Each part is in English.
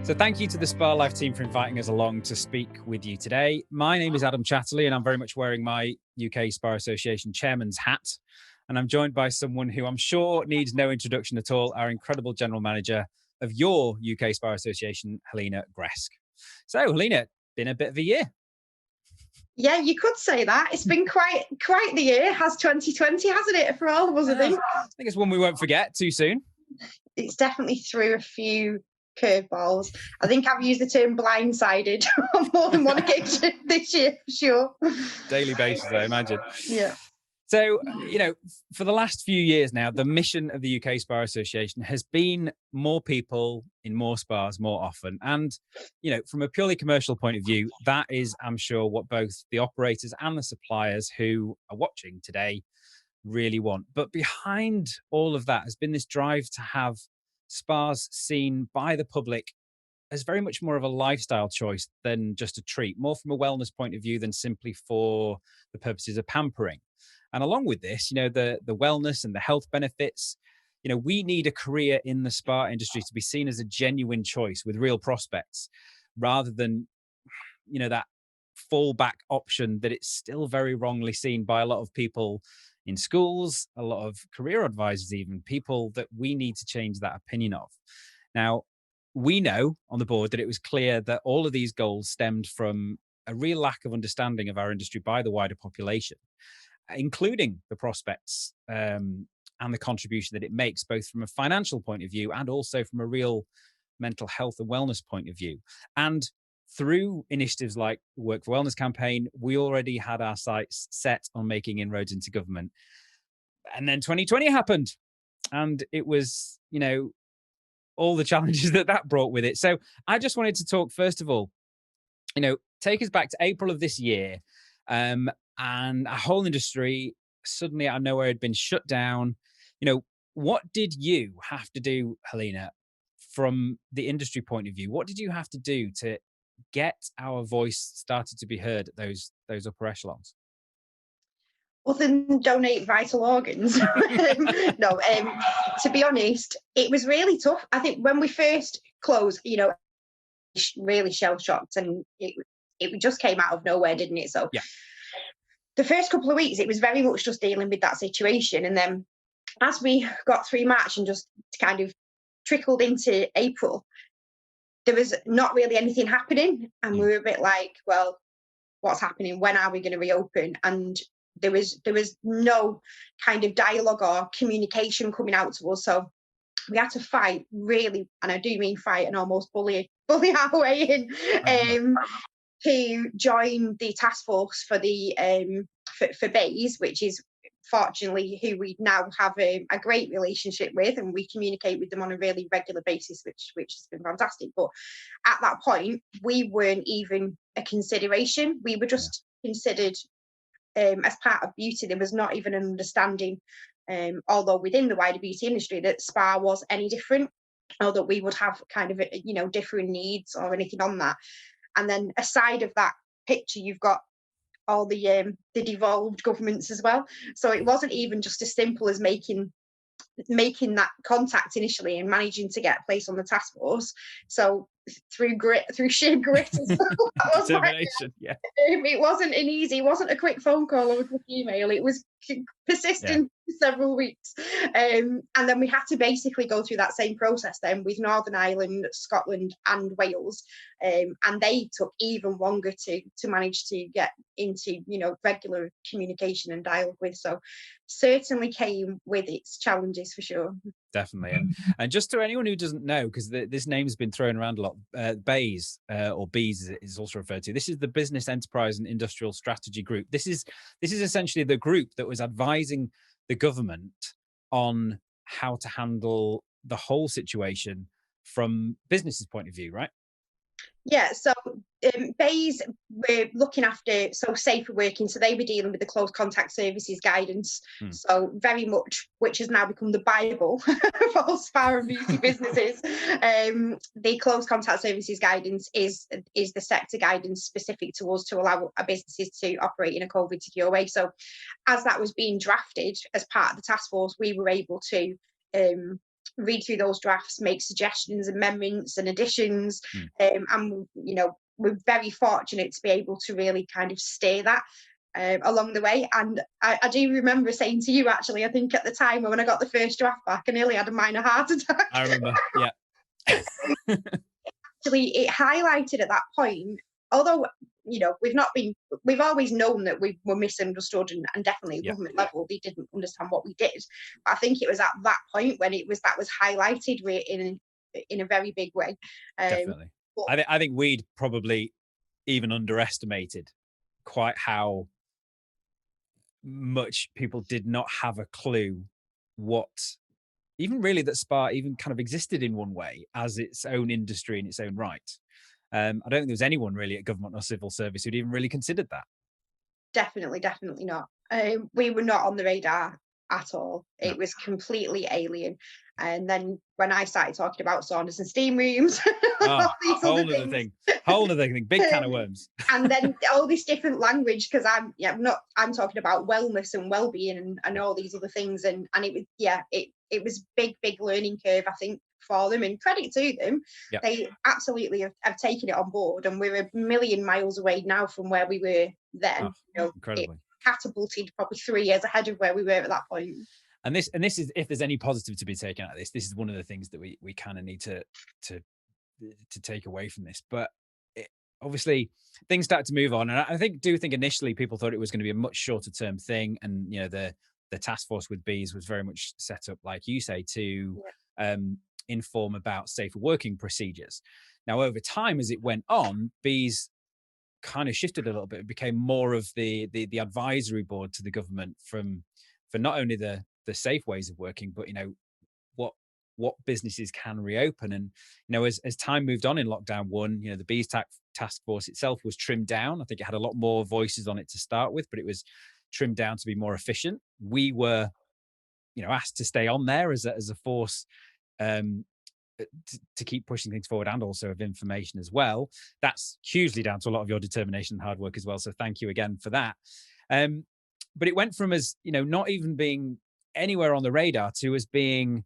So thank you to the Spa Life team for inviting us along to speak with you today. My name is Adam Chatterley, and I'm very much wearing my UK Spa Association chairman's hat. And I'm joined by someone who I'm sure needs no introduction at all, our incredible general manager of your UK Spa Association, Helena Gresk. So Helena, been a bit of a year. Yeah, you could say that. It's been quite the year, has 2020, hasn't it, for all of us, I think? I think it's one we won't forget too soon. It's definitely threw a few curveballs. I think I've used the term blindsided on more than one occasion this year, for sure. Daily basis, I imagine. Yeah. So, for the last few years now, the mission of the UK Spa Association has been more people in more spas more often. And, from a purely commercial point of view, that is, I'm sure, what both the operators and the suppliers who are watching today really want. But behind all of that has been this drive to have spas seen by the public as very much more of a lifestyle choice than just a treat, more from a wellness point of view than simply for the purposes of pampering. And along with this, the wellness and the health benefits, we need a career in the spa industry to be seen as a genuine choice with real prospects, rather than, that fallback option that it's still very wrongly seen by a lot of people in schools, a lot of career advisors, even people that we need to change that opinion of. Now, we know on the board that it was clear that all of these goals stemmed from a real lack of understanding of our industry by the wider population, including the prospects and the contribution that it makes, both from a financial point of view and also from a real mental health and wellness point of view. And through initiatives like the Work for Wellness campaign, we already had our sights set on making inroads into government. And then 2020 happened, and it was, all the challenges that brought with it. So I just wanted to talk, first of all, take us back to April of this year. And our whole industry suddenly out of nowhere had been shut down. What did you have to do, Helena, from the industry point of view? What did you have to do to get our voice started to be heard at those upper echelons? Other than donate vital organs. No, to be honest, it was really tough. I think when we first closed, really shell shocked, and it just came out of nowhere, didn't it? So yeah. The first couple of weeks, it was very much just dealing with that situation. And then as we got through March and just kind of trickled into April, there was not really anything happening. And we were a bit like, well, what's happening? When are we going to reopen? And there was no kind of dialogue or communication coming out to us. So we had to fight really, and I do mean fight and almost bully our way in, to join the task force for the for Bays, which is fortunately who we now have a great relationship with, and we communicate with them on a really regular basis, which has been fantastic. But at that point, we weren't even a consideration. We were just considered as part of beauty. There was not even an understanding, although within the wider beauty industry, that spa was any different, or that we would have kind of different needs or anything on that. And then aside of that picture, you've got all the devolved governments as well. So it wasn't even just as simple as making that contact initially and managing to get a place on the task force. So through sheer grit as well. Determination, yeah. It wasn't it wasn't a quick phone call or a quick email. It was persistent for several weeks. And then we had to basically go through that same process then with Northern Ireland, Scotland and Wales. And they took even longer to manage to get into, regular communication and dialogue with. So certainly came with its challenges for sure. Definitely. And just to anyone who doesn't know, because this name has been thrown around a lot, Bays, or Bees is also referred to. This is the Business Enterprise and Industrial Strategy Group. This is essentially the group that was advising the government on how to handle the whole situation from business's point of view, right? Yeah, so Bays were looking after safer working, so they were dealing with the close contact services guidance. So very much, which has now become the Bible for all spa and beauty businesses. The close contact services guidance is the sector guidance specific to us to allow our businesses to operate in a COVID secure way. So as that was being drafted as part of the task force, we were able to read through those drafts, make suggestions, amendments, and additions. And we're very fortunate to be able to really kind of steer that along the way. And I do remember saying to you, actually, I think at the time when I got the first draft back, I nearly had a minor heart attack. I remember, yeah. Actually, it highlighted at that point, although we've always known that we were misunderstood, and definitely at government level they didn't understand what we did. But I think it was at that point when that was highlighted in a very big way. Definitely. I think we'd probably even underestimated quite how much people did not have a clue what even really that SPA even kind of existed in one way as its own industry in its own right. I don't think there was anyone really at government or civil service who'd even really considered that. Definitely not. We were not on the radar at all. No. It was completely alien. And then when I started talking about saunas and steam rooms, all these whole other other thing, big can of worms. And then all this different language, because I'm talking about wellness and well-being and all these other things, and it was big learning curve, I think, for them, and credit to them. Yep. They absolutely have taken it on board, and we're a million miles away now from where we were then. Incredibly. It catapulted probably 3 years ahead of where we were at that point. And this is, if there's any positive to be taken out of this is one of the things that we kind of need to take away from this. But obviously things started to move on, and I think initially people thought it was going to be a much shorter term thing, and the task force with bees was very much set up, like you say, to inform about safer working procedures. Now, over time, as it went on, bees kind of shifted a little bit. It became more of the advisory board to the government for not only the safe ways of working, but what businesses can reopen. And as time moved on in lockdown 1, the bees task force itself was trimmed down. I think it had a lot more voices on it to start with, but it was trimmed down to be more efficient. We were asked to stay on there as a force to keep pushing things forward, and also of information as well. That's hugely down to a lot of your determination and hard work as well, so thank you again for that. But it went from us not even being anywhere on the radar to us being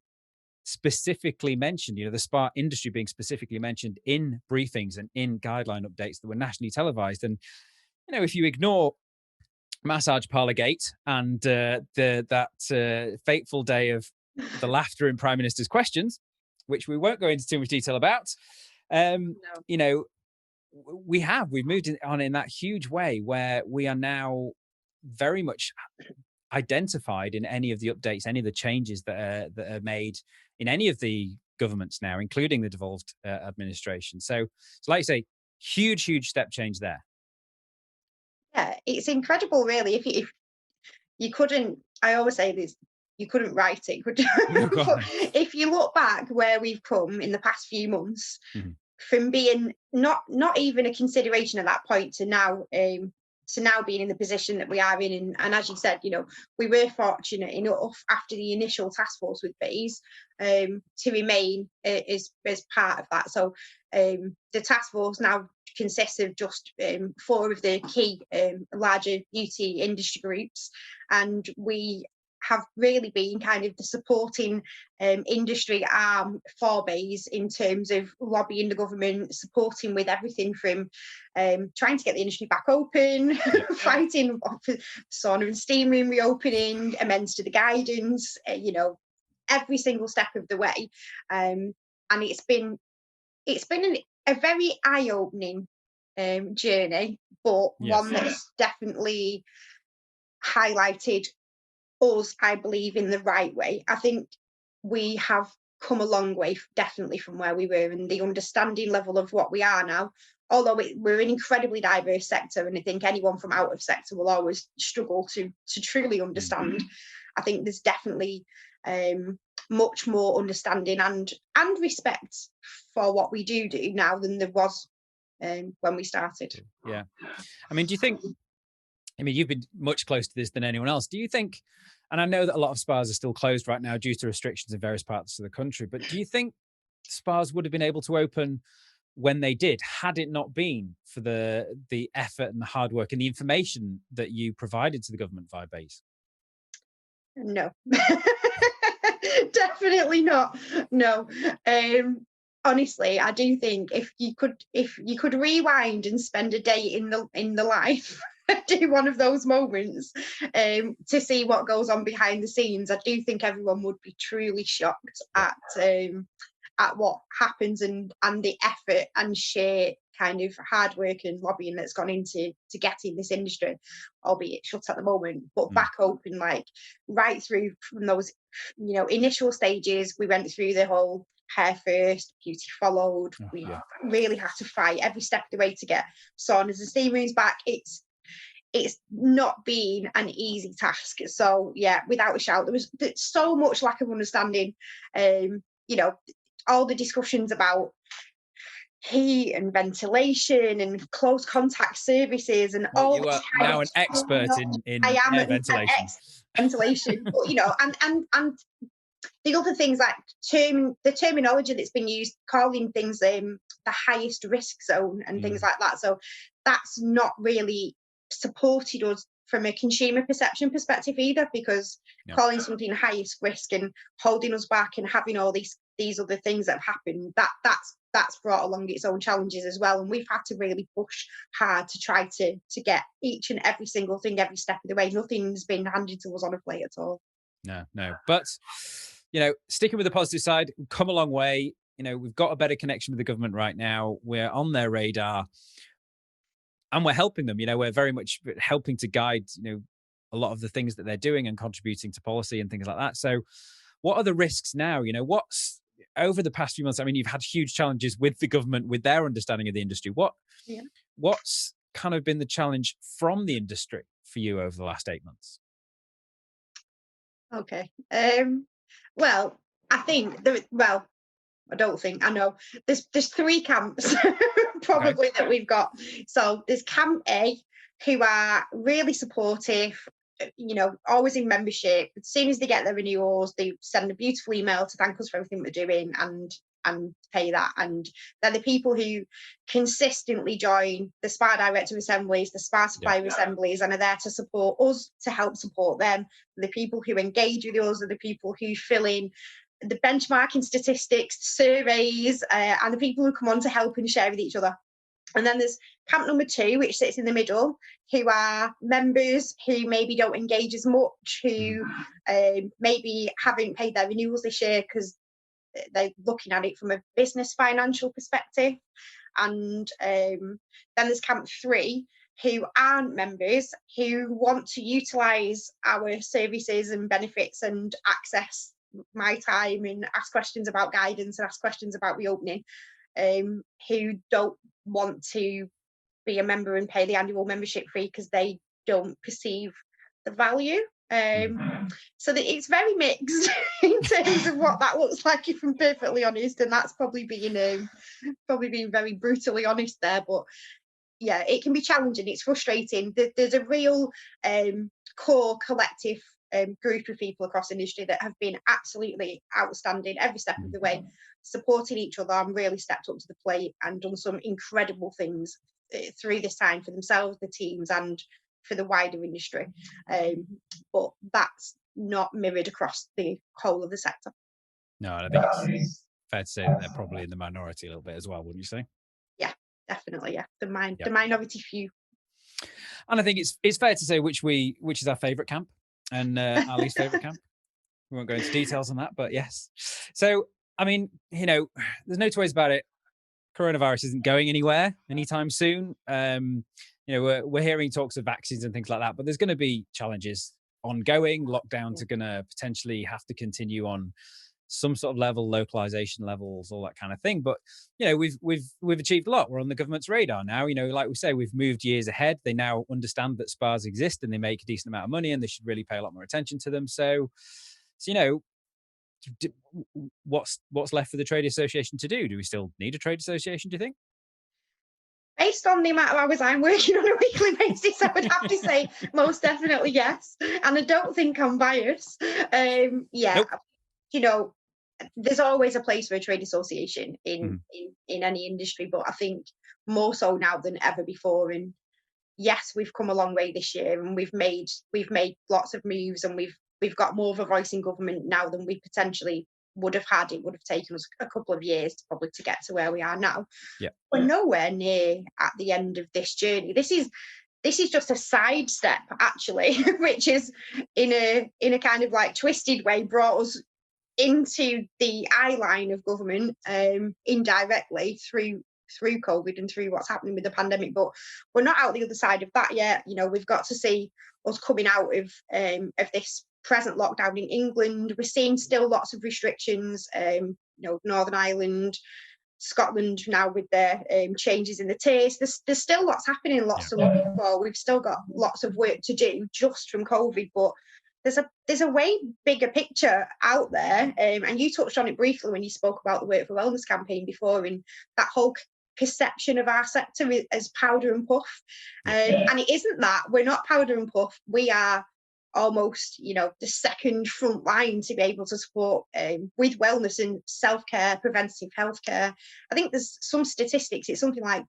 specifically mentioned, the spa industry being specifically mentioned in briefings and in guideline updates that were nationally televised. And if you ignore Massage Parlour Gate and that fateful day of the laughter in Prime Minister's questions, which we won't go into too much detail about, no. We've moved on in that huge way where we are now very much identified in any of the updates, any of the changes that are made in any of the governments now, including the devolved administration. So like you say, huge step change there. Yeah, it's incredible, really. If you couldn't, I always say this, you couldn't write it, could you? But if you look back where we've come in the past few months, from being not even a consideration at that point to now being in the position that we are in, and as you said, we were fortunate enough after the initial task force with bees to remain as part of that. So the task force now consists of just 4 of the key larger beauty industry groups, and we have really been kind of the supporting industry arm for bees in terms of lobbying the government, supporting with everything from trying to get the industry back open, fighting for sauna and steam room reopening, amends to the guidance, every single step of the way. And it's been a very eye-opening journey, but one that's definitely highlighted us, I believe, in the right way. I think we have come a long way, definitely, from where we were, and the understanding level of what we are now. Although we're an incredibly diverse sector, and I think anyone from out of sector will always struggle to truly understand. I think there's definitely much more understanding and respect for what we do now than there was when we started. Yeah. I mean, do you think, you've been much closer to this than anyone else. Do you think, and I know that a lot of spas are still closed right now due to restrictions in various parts of the country, but do you think spas would have been able to open when they did, had it not been for the effort and the hard work and the information that you provided to the government via bees? No. Definitely not. No. Honestly, I do think if you could rewind and spend a day in the life, do one of those moments, to see what goes on behind the scenes, I do think everyone would be truly shocked at what happens, and the effort and sheer kind of hard work and lobbying that's gone into getting this industry, albeit shut at the moment, but back open, like right through from those initial stages. We went through the whole hair first, beauty followed. We really had to fight every step of the way to get saunas and steam rooms back. It's not been an easy task. So yeah, without a shout, there was so much lack of understanding. All the discussions about heat and ventilation and close contact services and all. You are now an expert in I am air ventilation. Ventilation, but and the other things like the terminology that's been used, calling things the highest risk zone and things like that. So that's not really supported us from a consumer perception perspective either, because calling something highest risk and holding us back and having all these other things that have happened, that's brought along its own challenges as well. And we've had to really push hard to try to get each and every single thing every step of the way. Nothing's been handed to us on a plate at all. No. But, sticking with the positive side, we've come a long way. We've got a better connection with the government right now. We're on their radar and we're helping them. We're very much helping to guide, a lot of the things that they're doing and contributing to policy and things like that. So what are the risks now? What's over the past few months? I mean, you've had huge challenges with the government, with their understanding of the industry. What's kind of been the challenge from the industry for you over the last 8 months? Okay. Well, I know there's three camps probably that we've got. So there's Camp A, who are really supportive, always in membership. As soon as they get their renewals, they send a beautiful email to thank us for everything we're doing and pay that. And they're the people who consistently join the SPA director assemblies, the SPA supplier assemblies, and are there to support us, to help support them. The people who engage with us are the people who fill in the benchmarking statistics, surveys, and the people who come on to help and share with each other. And then there's camp number 2, which sits in the middle, who are members who maybe don't engage as much, who maybe haven't paid their renewals this year because they're looking at it from a business financial perspective. And then there's camp 3, who aren't members, who want to utilise our services and benefits and access my time and ask questions about guidance and ask questions about reopening, who don't want to be a member and pay the annual membership fee because they don't perceive the value. So that it's very mixed in terms of what that looks like, if I'm perfectly honest, and that's probably being very brutally honest there. But yeah, it can be challenging, it's frustrating. There's a real core collective group of people across industry that have been absolutely outstanding every step of the way, supporting each other, and really stepped up to the plate and done some incredible things through this time for themselves, the teams, and for the wider industry. But that's not mirrored across the whole of the sector. No, and I think it's fair to say that they're probably in the minority a little bit as well, wouldn't you say? Yeah, definitely. Yeah, the minority few. And I think it's fair to say which is our favourite camp and our least favourite camp. We won't go into details on that, but yes. So, I mean, there's no two ways about it. Coronavirus isn't going anywhere anytime soon. We're hearing talks of vaccines and things like that, but there's going to be challenges ongoing. Lockdowns are going to potentially have to continue on some sort of level, localization levels, all that kind of thing. But we've achieved a lot. We're on the government's radar now. Like we say, we've moved years ahead. They now understand that spas exist and they make a decent amount of money, and they should really pay a lot more attention to them. So what's left for the trade association to do? Do we still need a trade association, do you think? Based on the amount of hours I'm working on a weekly basis, I would have to say most definitely yes. And I don't think I'm biased. Nope. There's always a place for a trade association in any industry, but I think more so now than ever before. And yes, we've come a long way this year, and we've made lots of moves, and we've we've got more of a voice in government now than we potentially would have had. It would have taken us a couple of years to get to where we are now. Yeah. We're nowhere near at the end of this journey. This is just a sidestep, actually, which is in a kind of like twisted way brought us into the eye line of government indirectly through COVID and through what's happening with the pandemic. But we're not out the other side of that yet. We've got to see us coming out of this present lockdown in England. We're seeing still lots of restrictions. Northern Ireland, Scotland now with their changes in the taste. There's still lots happening, lots to look for. We've still got lots of work to do just from COVID, but there's a way bigger picture out there. And you touched on it briefly when you spoke about the Work for Wellness campaign before, and that whole perception of our sector as powder and puff. And it isn't that. We're not powder and puff. We are almost, the second front line to be able to support with wellness and self-care, preventative healthcare. I think there's some statistics. It's something like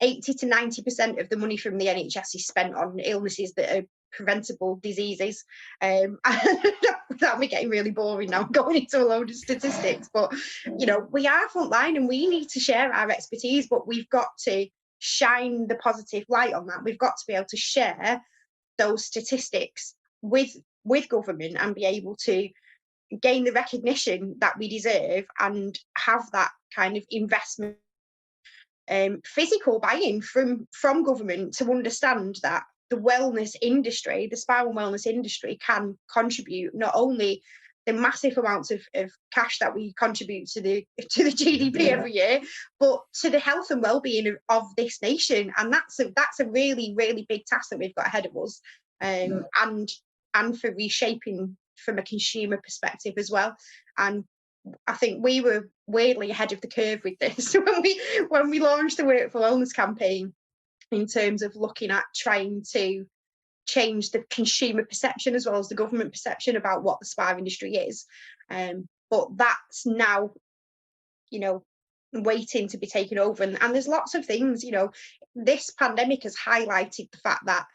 80 to 90% of the money from the NHS is spent on illnesses that are preventable diseases. Without me getting really boring now, going into a load of statistics, but we are frontline and we need to share our expertise, but we've got to shine the positive light on that. We've got to be able to share those statistics with government and be able to gain the recognition that we deserve and have that kind of investment, physical buy-in from government to understand that the wellness industry, the spa and wellness industry, can contribute not only the massive amounts of cash that we contribute to the GDP every year, but to the health and well-being of this nation. And that's a really, really big task that we've got ahead of us, and for reshaping from a consumer perspective as well. And I think we were weirdly ahead of the curve with this when we launched the Work for Wellness campaign, in terms of looking at trying to change the consumer perception as well as the government perception about what the spa industry is. But that's now, waiting to be taken over. And there's lots of things, this pandemic has highlighted the fact that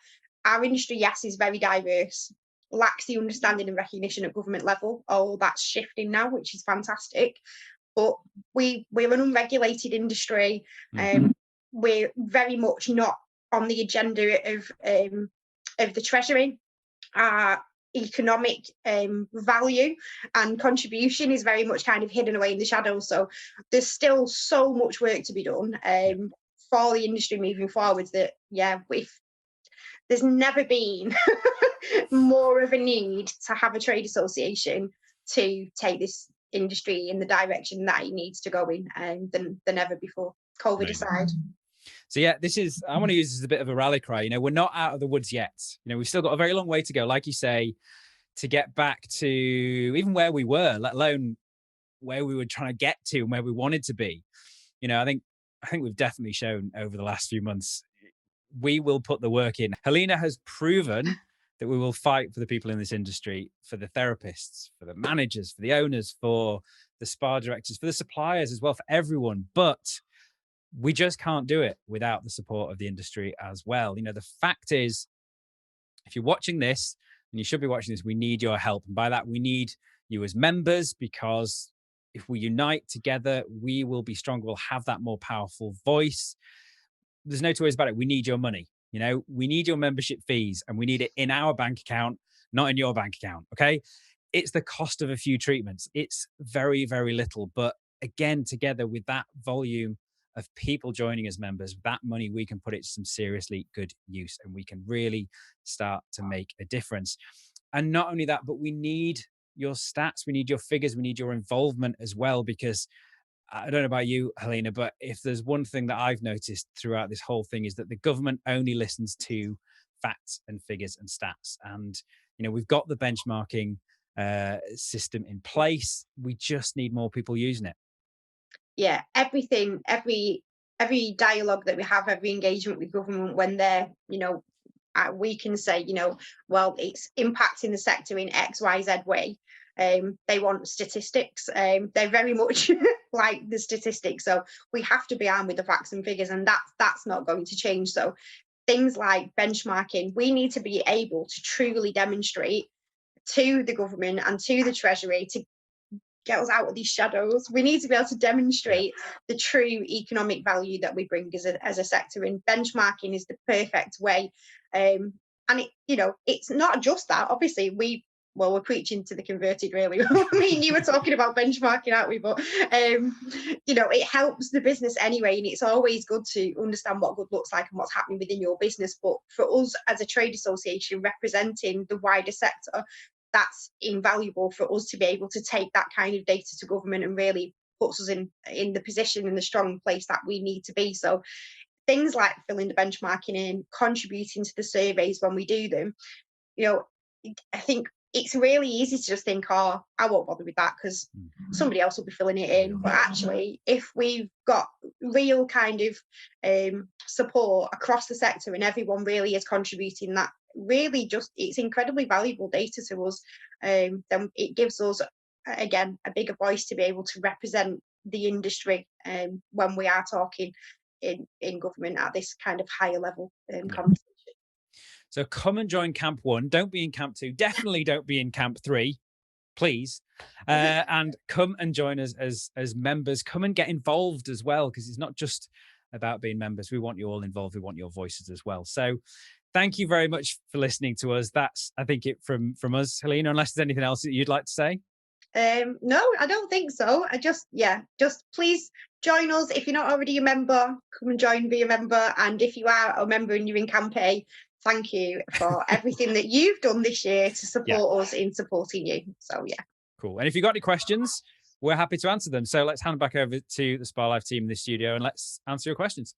our industry, yes, is very diverse, lacks the understanding and recognition at government level. Oh, that's shifting now, which is fantastic. But we're an unregulated industry. We're very much not on the agenda of the Treasury. Our economic value and contribution is very much kind of hidden away in the shadows. So there's still so much work to be done for the industry moving forwards. There's never been more of a need to have a trade association to take this industry in the direction that it needs to go in than ever before, COVID aside. So I want to use this as a bit of a rally cry. We're not out of the woods yet. We've still got a very long way to go, like you say, to get back to even where we were, let alone where we were trying to get to and where we wanted to be. I think we've definitely shown over the last few months we will put the work in. Helena has proven that we will fight for the people in this industry, for the therapists, for the managers, for the owners, for the spa directors, for the suppliers as well, for everyone. But we just can't do it without the support of the industry as well. The fact is, if you're watching this, and you should be watching this, we need your help. And by that, we need you as members, because if we unite together, we will be stronger. We'll have that more powerful voice. There's no two ways about it. We need your money. We need your membership fees, and we need it in our bank account, not in your bank account. Okay. It's the cost of a few treatments. It's very, very little. But again, together with that volume of people joining as members, that money, we can put it to some seriously good use, and we can really start to make a difference. And not only that, but we need your stats, we need your figures, we need your involvement as well, because I don't know about you, Helena, but if there's one thing that I've noticed throughout this whole thing is that the government only listens to facts and figures and stats. And, we've got the benchmarking system in place. We just need more people using it. Yeah, everything, every dialogue that we have, every engagement with government, when they're, we can say, well, it's impacting the sector in X, Y, Z way. They want statistics. They're very much like the statistics. So we have to be armed with the facts and figures, and that's not going to change. So things like benchmarking, we need to be able to truly demonstrate to the government and to the Treasury to get us out of these shadows. We need to be able to demonstrate the true economic value that we bring as a sector, and benchmarking is the perfect way. And it, it's not just that. Obviously, we're preaching to the converted, really. I mean, you were talking about benchmarking, aren't we? But it helps the business anyway, and it's always good to understand what good looks like and what's happening within your business. But for us as a trade association representing the wider sector, that's invaluable for us to be able to take that kind of data to government, and really puts us in the position and the strong place that we need to be. So things like filling the benchmarking in, contributing to the surveys when we do them, I think it's really easy to just think, oh, I won't bother with that because somebody else will be filling it in. But actually, if we've got real kind of support across the sector and everyone really is contributing, that really it's incredibly valuable data to us. Then it gives us, again, a bigger voice to be able to represent the industry when we are talking in government at this kind of higher level conversation. So come and join Camp 1. Don't be in Camp 2. Definitely don't be in Camp 3, please. And come and join us as members. Come and get involved as well, because it's not just about being members. We want you all involved. We want your voices as well. So thank you very much for listening to us. That's, I think, it from us, Helena, unless there's anything else that you'd like to say. No, I don't think so. Just please join us. If you're not already a member, come and join, be a member. And if you are a member and you're in Camp A, thank you for everything that you've done this year to support us in supporting you. So, yeah. Cool. And if you've got any questions, we're happy to answer them. So let's hand back over to the SpaLive team in the studio and let's answer your questions.